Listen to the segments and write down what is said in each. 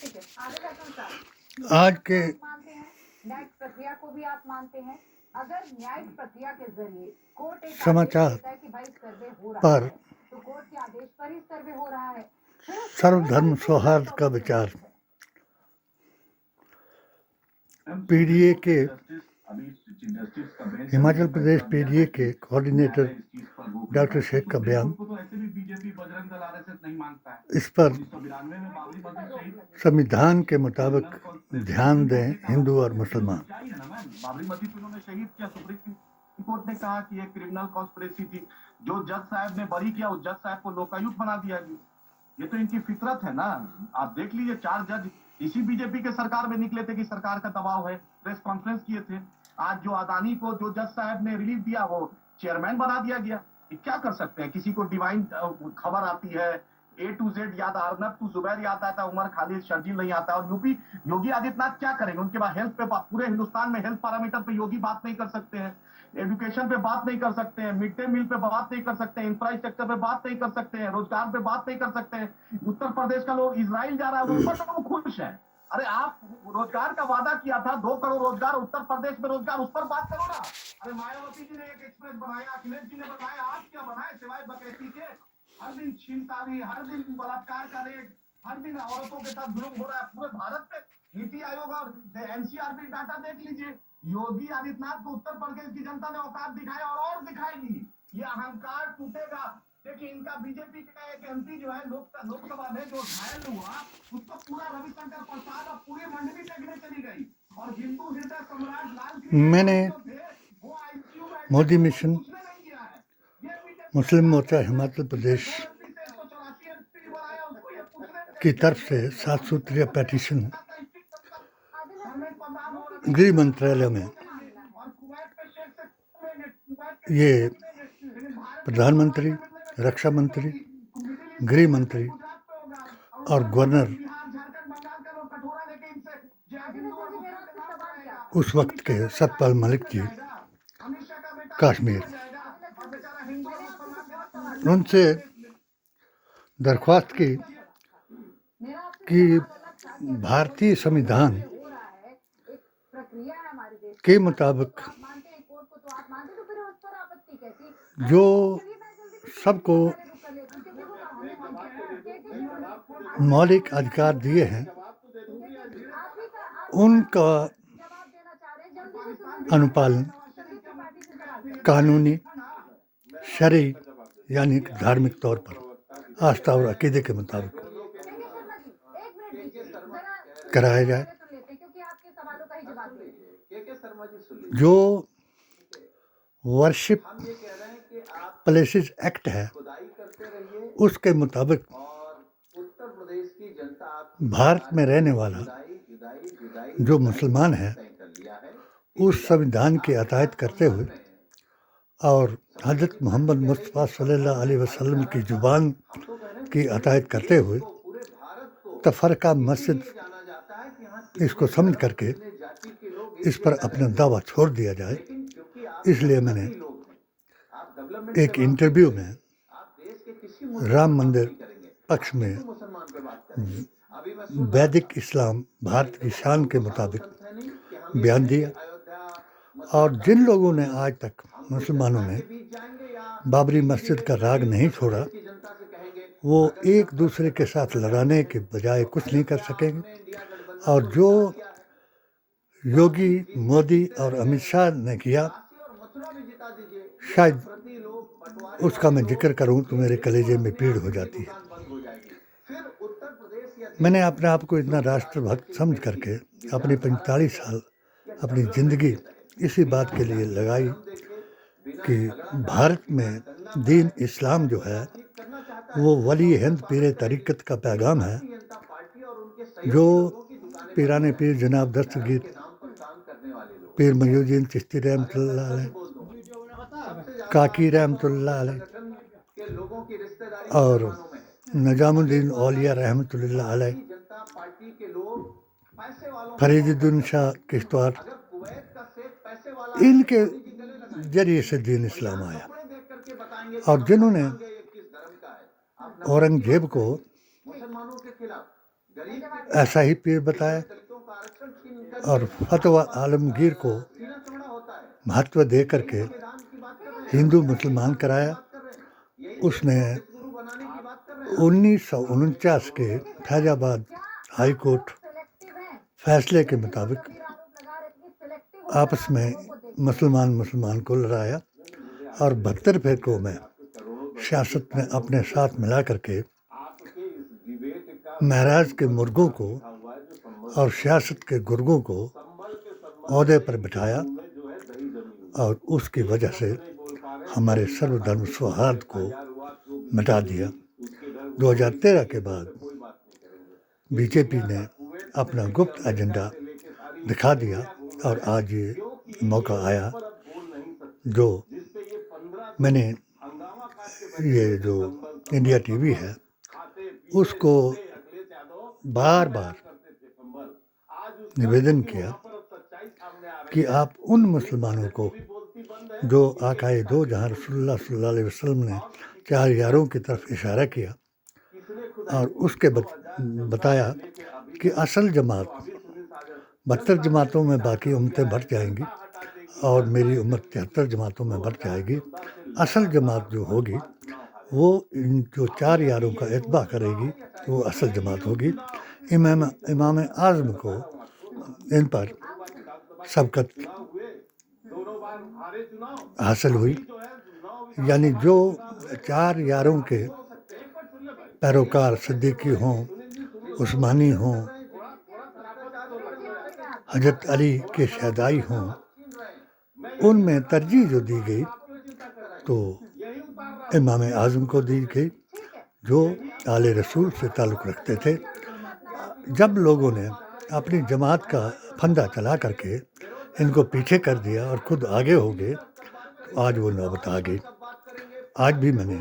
ठीक है, आगे रखना साहब। आज के आप मानते हैं न्यायिक प्रक्रिया को भी आप मानते हैं। अगर न्यायिक प्रक्रिया के जरिए कोर्ट एक आदेश समाचार देता है कि भाई सर्वे हो रहा पर है, तो कोर्ट के आदेश पर ही सर्वे हो रहा है, फिर उस सर्वे सर्वधर्म पर सौहार्द का विचार पीडीए के हिमाचल प्रदेश पीडीए के कोऑर्डिनेटर डॉक्टर शेख का बयान। इस पर संविधान के मुताबिक ध्यान दें हिंदू और मुसलमान। बाबरी मस्जिद इन्होंने शहीद किया। सुप्रीम कोर्ट ने कहा कि एक क्रिमिनल कॉन्स्पिरेसी थी, जो जज साहब ने बरी किया, उस जज साहब को लोकायुक्त बना दिया गया। ये तो इनकी फितरत है ना। आप देख लीजिए, 4 जज इसी बीजेपी के सरकार में निकले थे कि सरकार का दबाव है, प्रेस कॉन्फ्रेंस किए थे। आज जो अदानी को जो जज साहब ने रिलीफ दिया, वो चेयरमैन बना दिया गया। क्या कर सकते हैं? किसी को डिवाइन खबर आती है, A to Z याद, अर्नब टू जुबैर याद आता है, उमर खालिद शर्जील नहीं आता। और यूपी योगी आदित्यनाथ क्या करेंगे? उनके बाद हेल्थ पे, पूरे हिंदुस्तान में हेल्थ पैरामीटर पे योगी बात नहीं कर सकते हैं, एजुकेशन पे बात नहीं कर सकते हैं, मिड डे मील पे बात नहीं कर सकते हैं, इंफ्रास्ट्रक्चर पे बात नहीं कर सकते हैं, रोजगार पे बात नहीं कर सकते हैं। उत्तर प्रदेश का लोग इजराइल जा रहा है, वो पर तो खुश है। अरे आप रोजगार का वादा किया था, 2 करोड़ रोजगार उत्तर प्रदेश में रोजगार, उस पर बात करो ना। अरे मायावती जी ने एक एक्सप्रेस बनाया, अखिलेश जी ने बनाया, आज क्या बनाए सिवाय बकैती के? हर दिन छीनतारी, हर दिन बलात्कार का रेट, हर दिन औरतों के साथ जुल्म हो रहा है पूरे भारत में। नीति आयोग और एनसीआरबी डाटा देख लीजिए। योगी आदित्यनाथ को उत्तर प्रदेश की जनता ने औकात दिखाया और दिखाएगी। ये अहंकार टूटेगा। देखिए, इनका बीजेपी का एक एमपी जो है लोकसभा में जो घायल हुआ, उसको पूरा रविशंकर प्रसाद और पूरी मंडली देखने चली गई। और हिंदू हृदय सम्राट लाल मैंने वो आईसीयू में मोदी मिशन पूछने नहीं गया है। मुस्लिम मोर्चा हिमाचल प्रदेश की तरफ से 7 सूत्रीय पेटिशन गृह मंत्रालय में ये प्रधानमंत्री, रक्षा मंत्री, गृह मंत्री और गवर्नर उस वक्त के सतपाल मलिक जी कश्मीर, उनसे दरख्वास्त की कि भारतीय संविधान के मुताबिक जो सबको मौलिक अधिकार दिए हैं, उनका अनुपालन कानूनी, शरई यानी धार्मिक तौर पर आस्था और अकीदे के मुताबिक कराया जाए। जो वर्शिप प्लेसेस एक्ट है, उसके मुताबिक भारत में रहने वाला जो मुसलमान है, उस संविधान की अतायत करते हुए और हज़रत मोहम्मद मुस्तफ़ा सल्लल्लाहु अलैहि वसल्लम की ज़ुबान की अतायत करते हुए तफरका मस्जिद इसको समझ करके इस पर अपना दावा छोड़ दिया जाए। इसलिए मैंने एक इंटरव्यू में राम मंदिर पक्ष में वैदिक इस्लाम भारत की शान के मुताबिक बयान दिया। और जिन लोगों ने आज तक मुसलमानों ने बाबरी मस्जिद का राग नहीं छोड़ा, वो एक दूसरे के साथ लड़ाने के बजाय कुछ नहीं कर सकेंगे। और जो योगी, मोदी और अमित शाह ने किया, शायद उसका मैं जिक्र करूं तो मेरे कलेजे में पीड़ हो जाती है। मैंने अपने आप को इतना राष्ट्रभक्त समझ करके अपनी 45 साल अपनी ज़िंदगी इसी बात के लिए लगाई कि भारत में दीन इस्लाम जो है वो वली हिंद पीर तरीक़त का पैगाम है, जो पीराने पीर जनाब दस्तगीर पीर मयूद्दीन चिश्ती रहमतुल्लाह अलैह, काकी रहमतुल्लाह अलैह और निजामुद्दीन औलिया रहमतुल्लाह अलैह, फरीदुद्दीन शाह किश्तवाड़, इनके जरिए से दीन इस्लाम आया। और जिन्होंने औरंगजेब को ऐसा ही पीर बताया और फतवा आलमगीर को महत्व दे करके हिंदू मुसलमान कराया। उसने 1949 के फैजाबाद हाई कोर्ट फैसले के मुताबिक आपस में मुसलमान को लड़ाया और 72 फिरकों में सियासत में अपने साथ मिला करके महराज के मुर्गों को और सियासत के गुर्गों को ओहदे पर बिठाया और उसकी वजह से हमारे सर्वधर्म सौहार्द को मिटा दिया। 2013 के बाद बीजेपी ने अपना गुप्त एजेंडा दिखा दिया और आज ये मौका आया जो मैंने ये जो इंडिया टीवी है उसको बार बार निवेदन किया कि आप उन मुसलमानों को जो आकाए दो जहाँ रसूलुल्लाह सल्लल्लाहु अलैहि वसल्लम ने 4 यारों की तरफ इशारा किया और उसके बताया कि असल जमात 72 जमातों में बाकी उम्मतें बढ़ जाएंगी और मेरी उम्मत 73 जमातों में बढ़ जाएगी। असल जमात जो होगी वो इन जो 4 यारों का इत्बा करेगी वो असल जमात होगी। इमाम आज़म को इन पर सबकत हासिल हुई, यानी जो 4 यारों के पैरोकार सिद्दीकी हों, उस्मानी हों, हजरत अली के शहदाई हों, उनमें तरजीह जो दी गई तो इमाम आज़म को दी गई जो आले रसूल से ताल्लुक़ रखते थे। जब लोगों ने अपनी जमात का फंदा चला करके इनको पीछे कर दिया और खुद आगे हो गए तो आज वो नौबत आ गई। आज भी मैंने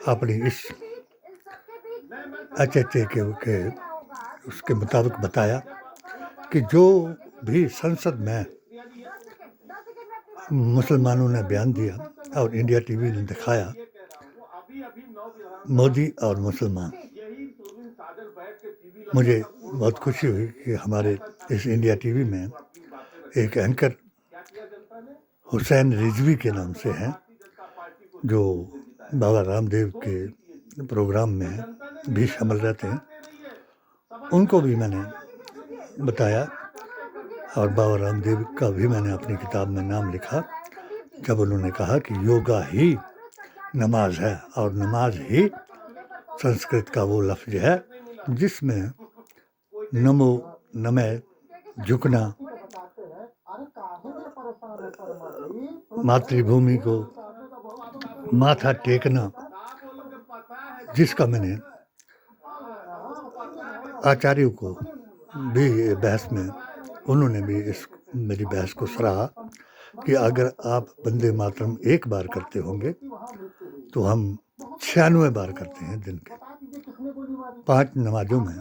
अपनी इस HHA के उसके मुताबिक बताया कि जो भी संसद में मुसलमानों ने बयान दिया और इंडिया टीवी ने दिखाया, मोदी और मुसलमान, मुझे बहुत खुशी हुई कि हमारे इस इंडिया टीवी में एक एंकर हुसैन रिजवी के नाम से हैं जो बाबा रामदेव के प्रोग्राम में भी शामिल रहते हैं। उनको भी मैंने बताया और बाबा रामदेव का भी मैंने अपनी किताब में नाम लिखा जब उन्होंने कहा कि योगा ही नमाज है और नमाज ही संस्कृत का वो लफ्ज़ है जिसमें नमो नमः झुकना, मातृभूमि को माथा टेकना, जिसका मैंने आचार्यों को भी बहस में उन्होंने भी इस मेरी बहस को सराहा कि अगर आप वंदे मातरम एक बार करते होंगे तो हम 96 बार करते हैं दिन के 5 नमाजों में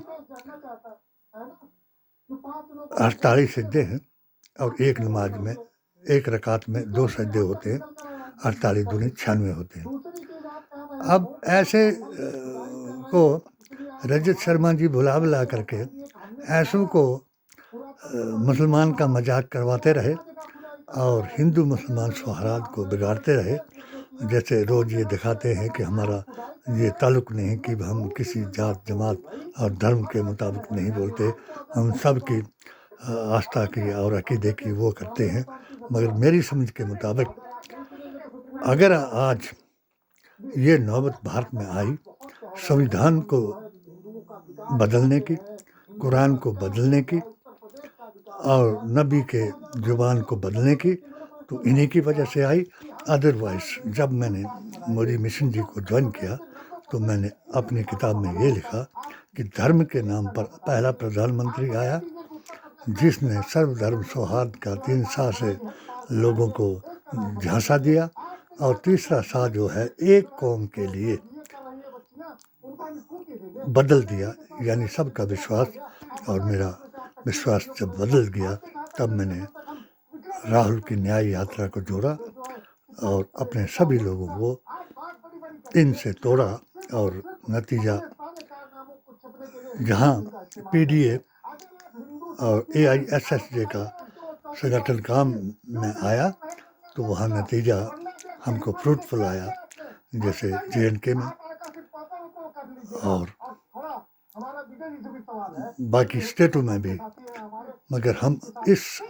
48 सजदे हैं और एक नमाज में एक रकात में 2 सजदे होते हैं, 48 दूनी 96 होते हैं। अब ऐसे को रजत शर्मा जी बुला करके ऐसों को मुसलमान का मजाक करवाते रहे और हिंदू मुसलमान सौहार्द को बिगाड़ते रहे। जैसे रोज़ ये दिखाते हैं कि हमारा ये ताल्लुक़ नहीं कि हम किसी जात जमात और धर्म के मुताबिक नहीं बोलते, हम सब की आस्था की और अकीदे की वो करते हैं। मगर मेरी समझ के मुताबिक अगर आज ये नौबत भारत में आई संविधान को बदलने की, कुरान को बदलने की और नबी के ज़ुबान को बदलने की, तो इन्हीं की वजह से आई। अदरवाइज़ जब मैंने मोदी मिशन जी को ज्वाइन किया तो मैंने अपनी किताब में ये लिखा कि धर्म के नाम पर पहला प्रधानमंत्री आया जिसने सर्वधर्म सौहार्द का 3 सा से लोगों को झांसा दिया और तीसरा सा जो है एक कौम के लिए बदल दिया, यानी सबका विश्वास। और मेरा विश्वास जब बदल गया तब मैंने राहुल की न्याय यात्रा को जोड़ा और अपने सभी लोगों को इनसे तोड़ा और नतीजा जहाँ पीडीए और एआईएसएसजे का संगठन काम में आया तो वहाँ नतीजा हमको फ्रूटफुल आया, जैसे जेएनके में और बाकी स्टेटों में भी। मगर हम इस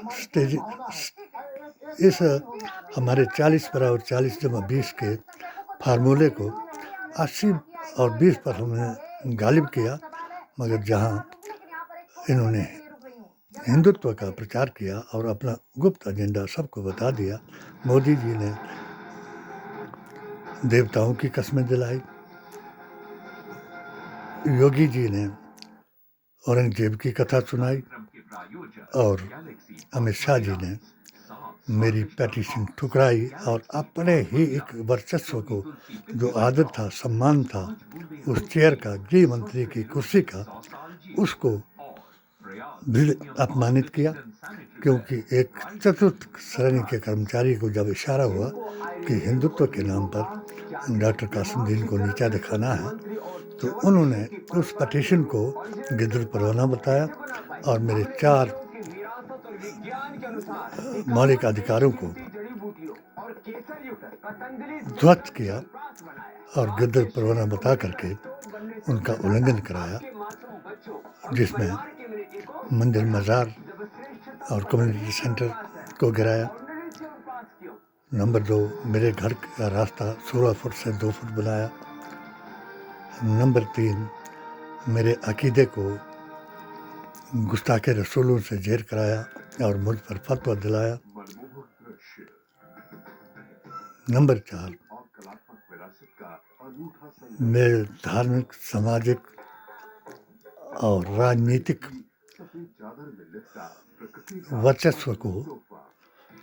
हमारे 40/40/20 के फार्मूले को 80 और 20 पर हमने गालिब किया। मगर जहाँ इन्होंने हिंदुत्व का प्रचार किया और अपना गुप्त एजेंडा सबको बता दिया, मोदी जी ने देवताओं की कस्में दिलाई, योगी जी ने औरंगजेब की कथा सुनाई और अमित शाह जी ने मेरी पेटिशन ठुकराई और अपने ही एक वर्चस्व को, जो आदर था, सम्मान था उस चेयर का, गृह मंत्री की कुर्सी का, उसको भी अपमानित किया। क्योंकि एक चतुर्थ श्रेणी के कर्मचारी को जब इशारा हुआ कि हिंदुत्व के नाम पर डॉक्टर कासिमुद्दीन को नीचा दिखाना है, तो उन्होंने उस पटिशन को गिद्र परवाना बताया और मेरे 4 मौलिक अधिकारों को ध्वस्त किया और गिद्र परवाना बता करके उनका उल्लंघन कराया, जिसमें मंदिर मज़ार और कम्युनिटी सेंटर को गिराया। नंबर 2, मेरे घर का रास्ता 16 फुट से 2 फुट बनाया। नंबर 3, मेरे अकीदे को गुस्ताखे रसूलों से जेर कराया और मुझ पर फतवा दिलाया। नंबर 4, मेरे धार्मिक, सामाजिक और राजनीतिक वर्चस्व को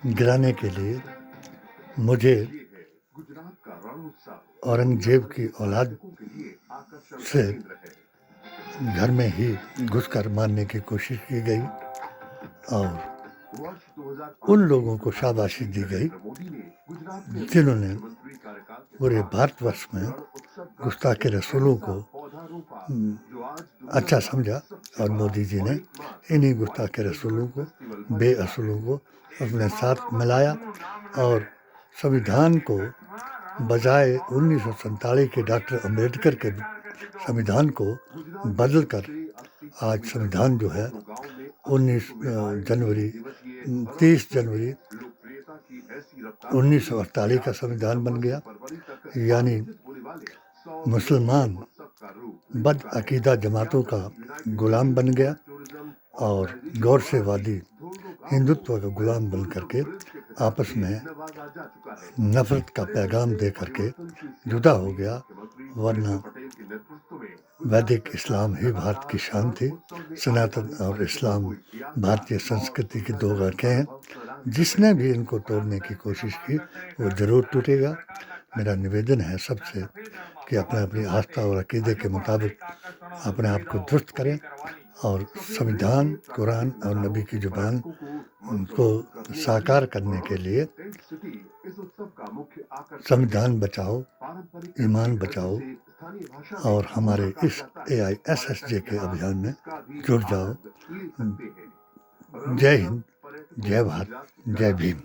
गिराने के लिए मुझे औरंगजेब की औलाद से घर में ही घुसकर मारने की कोशिश की गई और उन लोगों को शाबाशी दी गई जिन्होंने पूरे भारतवर्ष में गुस्ताखे रसूलों को अच्छा समझा, और मोदी जी ने इन्हीं गुस्ताखे रसूलों को, बेअसूलों को अपने साथ मिलाया और संविधान को बजाय 1947 के डॉक्टर अंबेडकर के संविधान को बदलकर आज संविधान जो है 30 जनवरी 1948 का संविधान बन गया। यानी मुसलमान बद अकीदा जमातों का गुलाम बन गया और गौर से वादी हिंदुत्व का गुलाम बन करके आपस में नफरत का पैगाम दे करके जुदा हो गया। वरना वैदिक इस्लाम ही भारत की शान थी। सनातन और इस्लाम भारतीय संस्कृति की 2 आंखें हैं। जिसने भी इनको तोड़ने की कोशिश की वो ज़रूर टूटेगा। मेरा निवेदन है सबसे कि अपनी आस्था और अकीदे के मुताबिक अपने आप को दुरुस्त करें और संविधान, कुरान और नबी की ज़ुबान को साकार करने के लिए संविधान बचाओ, ईमान बचाओ और हमारे इस एआईएसएसजे के अभियान में जुड़ जाओ। जय हिंद, जय भारत, जय भीम।